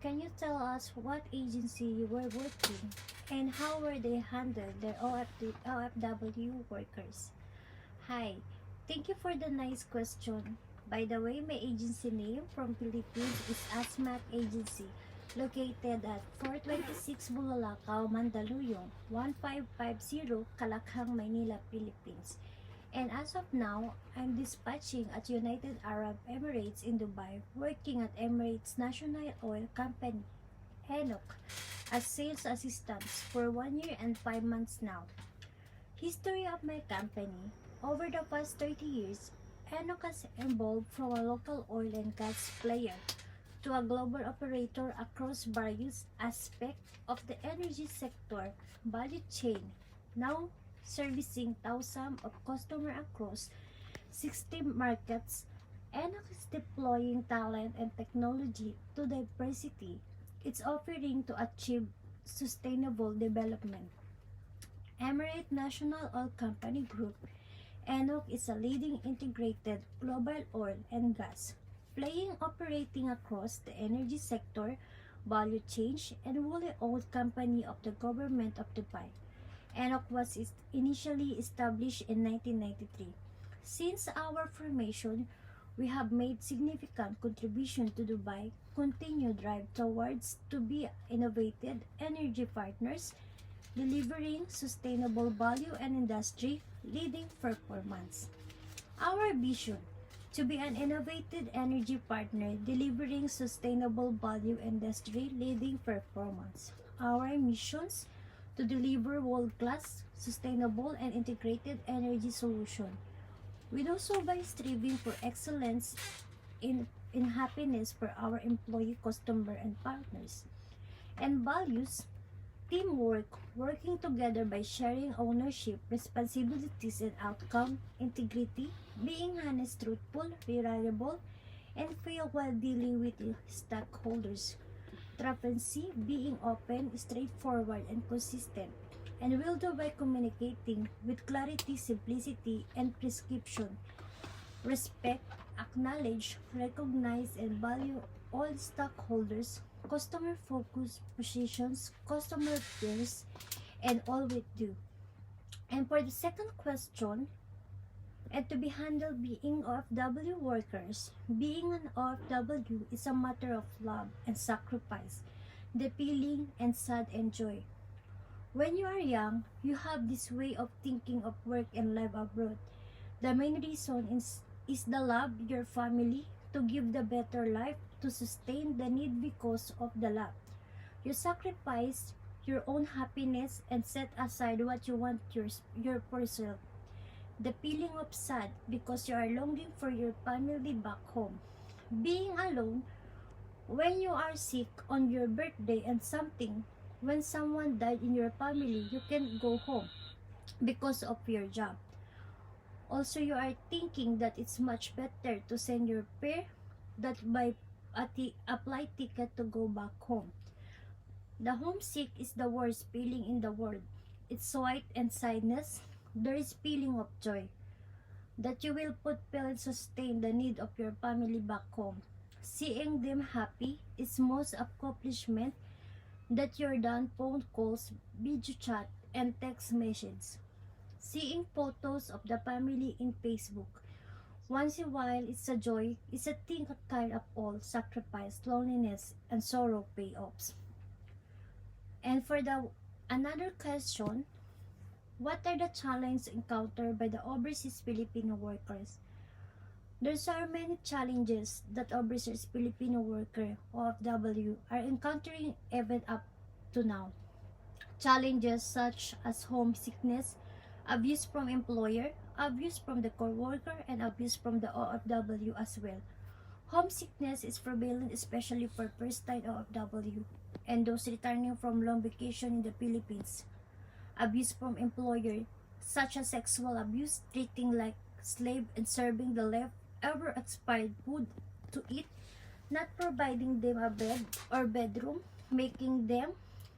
can you tell us what agency you were working and how were they handled their OFW workers? Hi, thank you for the nice question. By the way, my agency name from Philippines is ASMAC Agency, located at 426 Bulalakaw, Mandaluyong, 1550, Calakhang, Maynila, Philippines. And as of now, I'm dispatching at United Arab Emirates in Dubai, working at Emirates National Oil Company, ENOC, as sales assistant for 1 year and 5 months now. History of my company. Over the past 30 years, ENOC has evolved from a local oil and gas player to a global operator across various aspects of the energy sector value chain, now servicing thousands of customers across 60 markets. ENOC is deploying talent and technology to diversity its offering to achieve sustainable development. Emirate National Oil Company Group, ENOC is a leading integrated global oil and gas operating across the energy sector, value chain, and wholly owned company of the government of Dubai. ENOC was initially established in 1993. Since our formation, we have made significant contribution to Dubai continue drive towards to be innovative energy partners, delivering sustainable value and industry leading performance. Our vision to be an innovative energy partner delivering sustainable value industry leading performance. Our missions to deliver world-class, sustainable and integrated energy solution. We do so by striving for excellence in happiness for our employee, customer, and partners. And values, teamwork, working together by sharing ownership, responsibilities, and outcome, integrity, being honest, truthful, reliable, and fair while dealing with the stakeholders. Transparency, being open, straightforward, and consistent, and will do by communicating with clarity, simplicity, and prescription. Respect, acknowledge, recognize, and value all stakeholders, customer focus positions, customer peers, and all we do. And for the second question, and to be handled being OFW workers. Being an OFW is a matter of love and sacrifice, the feeling and sad and joy. When you are young, you have this way of thinking of work and life abroad. The main reason is the love your family, to give the better life, to sustain the need because of the love. You sacrifice your own happiness and set aside what you want your for yourself. The feeling of sad because you are longing for your family back home. Being alone when you are sick on your birthday and something when someone died in your family, you can't go home because of your job. Also, you are thinking that it's much better to send your pair that buy a flight ticket to go back home. The homesick is the worst feeling in the world. It's white and sadness. There is feeling of joy that you will fulfill and sustain the need of your family back home. Seeing them happy is most accomplishment that you're done phone calls, video chat, and text messages. Seeing photos of the family in Facebook once in a while it's a joy, it's a thing that kind of all sacrifice, loneliness, and sorrow payoffs. And for the another question, what are the challenges encountered by the overseas Filipino workers? There are many challenges that overseas Filipino worker OFW are encountering even up to now. Challenges such as homesickness, abuse from employer, abuse from the co-worker, and abuse from the OFW as well. Homesickness is prevalent especially for first-time OFW and those returning from long vacation in the Philippines. Abuse from employer, such as sexual abuse, treating like slave and serving the leftover expired food to eat, not providing them a bed or bedroom, making them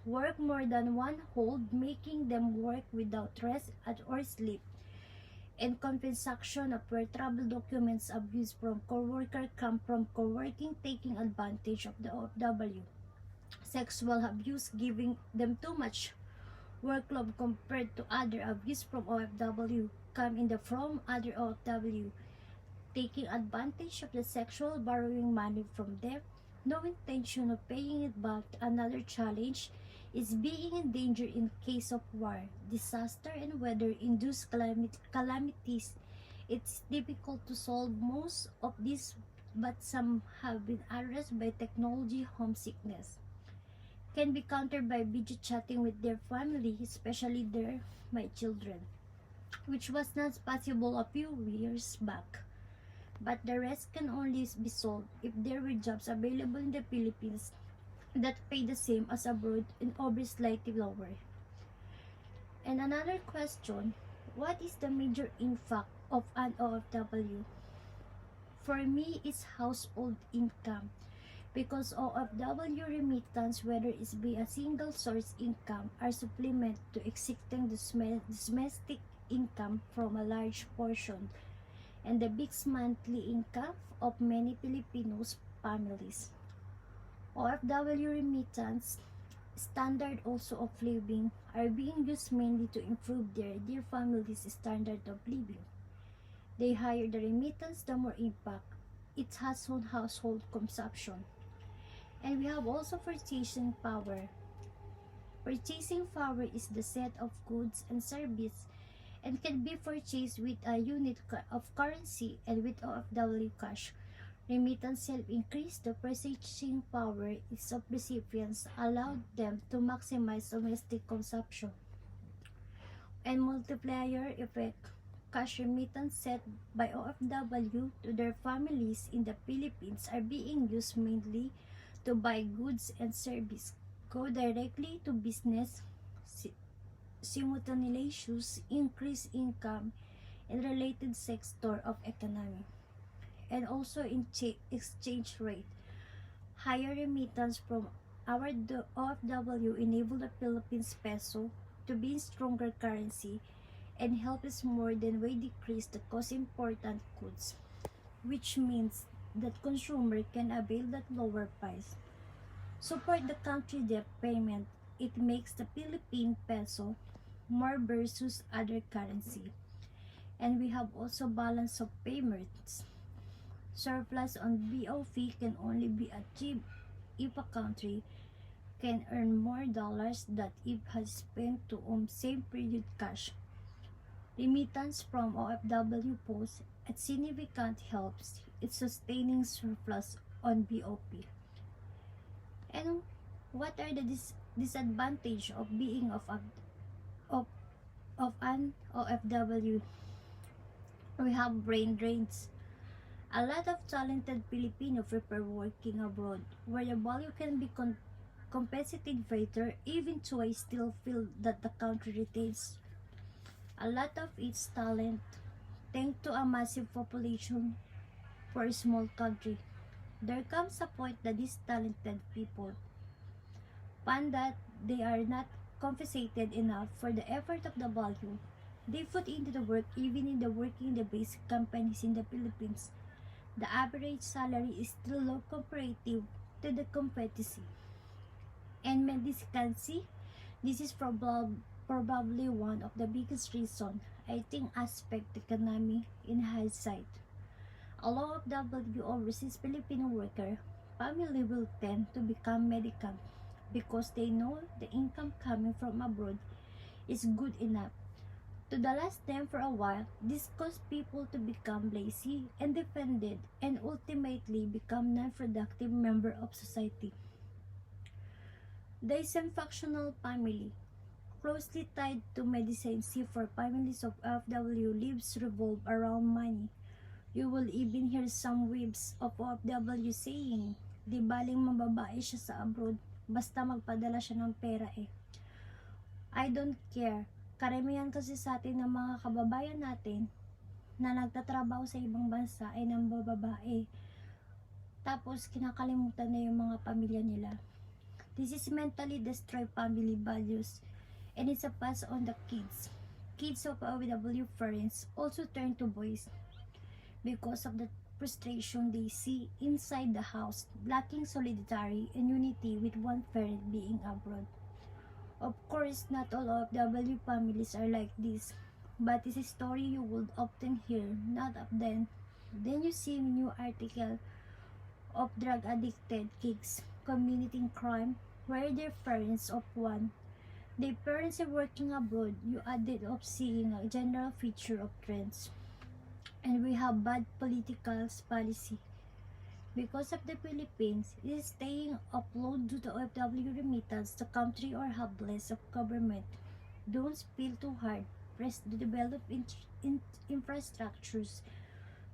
work more than one hold, making them work without rest or sleep, and compensation of where travel documents abuse from co-worker come from co-working taking advantage of the OFW. sexual abuse, giving them too much workload compared to other abuse from OFW, come in the from other OFW, taking advantage of the sexual, borrowing money from them, no intention of paying it back. Another challenge is being in danger in case of war, disaster, and weather-induced calamities. It's difficult to solve most of these, but some have been addressed by technology. Homesickness can be countered by video chatting with their family, especially their my children, which was not possible a few years back. But the rest can only be solved if there were jobs available in the Philippines that pay the same as abroad and or slightly lower. And another question, what is the major impact of an OFW? For me, it's household income. Because OFW remittance, whether it's be a single source income or supplement to existing domestic income from a large portion, and the big monthly income of many Filipinos families. OFW remittance standard also of living are being used mainly to improve their families' standard of living. The higher the remittance, the more impact it has on household consumption. And we have also purchasing power. Purchasing power is the set of goods and service and can be purchased with a unit of currency and with OFW cash. Remittance help increase the purchasing power of recipients, allowed them to maximize domestic consumption. And multiplier effect. Cash remittance set by OFW to their families in the Philippines are being used mainly to buy goods and service, go directly to business, simultaneously increase income in related sector of economy. And also in exchange rate. Higher remittance from our OFW enable the Philippines peso to be in stronger currency and help us more than way decrease the cost important goods, which means that consumer can avail that lower price. Support the country debt payment. It makes the Philippine peso more versus other currency. And we have also balance of payments. Surplus on BOP can only be achieved if a country can earn more dollars than it has spent to same period cash. Remittance from OFW posts at significant helps in sustaining surplus on BOP. And what are the disadvantage of being of, of an OFW? We have brain drains. A lot of talented Filipino prefer working abroad, where the value can be compensated better, even though I still feel that the country retains a lot of its talent, thanks to a massive population for a small country. There comes a point that these talented people find that they are not compensated enough for the effort of the value they put into the work, even in the working the basic companies in the Philippines. The average salary is still low comparative to the competition. And mendicancy, this is probably one of the biggest reasons I think aspect the economy in hindsight. A lot of W overseas Filipino worker family will tend to become mendicant because they know the income coming from abroad is good enough to last them for a while. This caused people to become lazy and dependent and ultimately become non-productive member of society. The dysfunctional family, closely tied to medicine for families of FW, lives revolve around money. You will even hear some whips of OFW saying, di baling mababae siya sa abroad, basta magpadala siya ng pera eh. I don't care. Karamihan kasi sa atin ng mga kababayan natin na nagtatrabaho sa ibang bansa ay ng bababae. Tapos kinakalimutan na yung mga pamilya nila. This is mentally destroy family values and it's a pass on the kids. Kids of OFW parents also turn to boys because of the frustration they see inside the house, lacking solidarity and unity with one parent being abroad. Of course, not all OFW families are like this, but it's a story you would often hear, not often. Then you see a new article of drug-addicted kids committing crime where their parents of one. Their parents are working abroad, you added of seeing a general feature of trends. And we have bad political policy. Because of the Philippines, it is staying upload to the OFW remittance, the country or helpless of government. Don't spill too hard. Press to develop infrastructures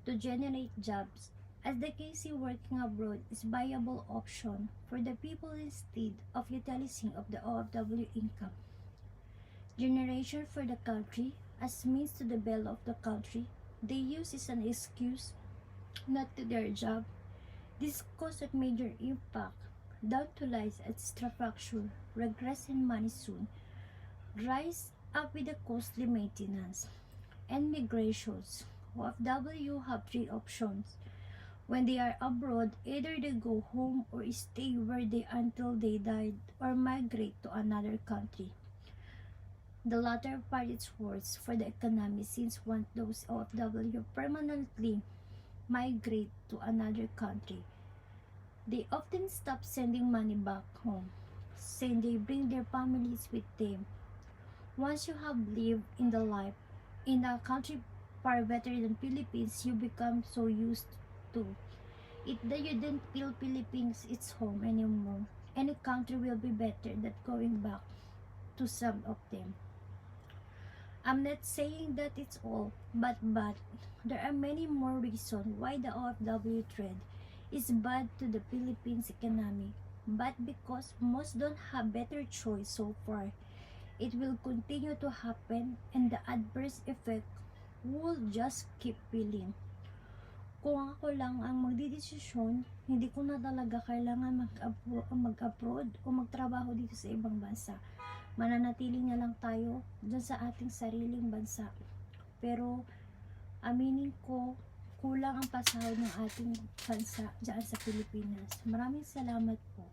to generate jobs. As the case in working abroad is viable option for the people instead of utilizing of the OFW income. Generation for the country as means to develop the country, they use as an excuse not to their job. This caused a major impact down to lies extrastructure, regress in money soon, rise up with the costly maintenance, and migrations. OFW have three options. When they are abroad, either they go home or stay where they until they died or migrate to another country. The latter part is worse for the economy since once those OFW permanently migrate to another country, they often stop sending money back home, saying they bring their families with them. Once you have lived in the life in a country far better than Philippines, you become so used to it that you don't feel Philippines its home anymore. Any country will be better than going back to some of them. I'm not saying that it's all, but there are many more reasons why the OFW trend is bad to the Philippines economy. But because most don't have better choice so far, it will continue to happen and the adverse effect will just keep peeling. Kung ako lang ang magdidesisyon, hindi ko na talaga kailangan mag-abroad o magtrabaho dito sa ibang bansa. Mananatili na lang tayo dyan sa ating sariling bansa. Pero aminin ko, kulang ang pasahod ng ating bansa dyan sa Pilipinas. Maraming salamat po.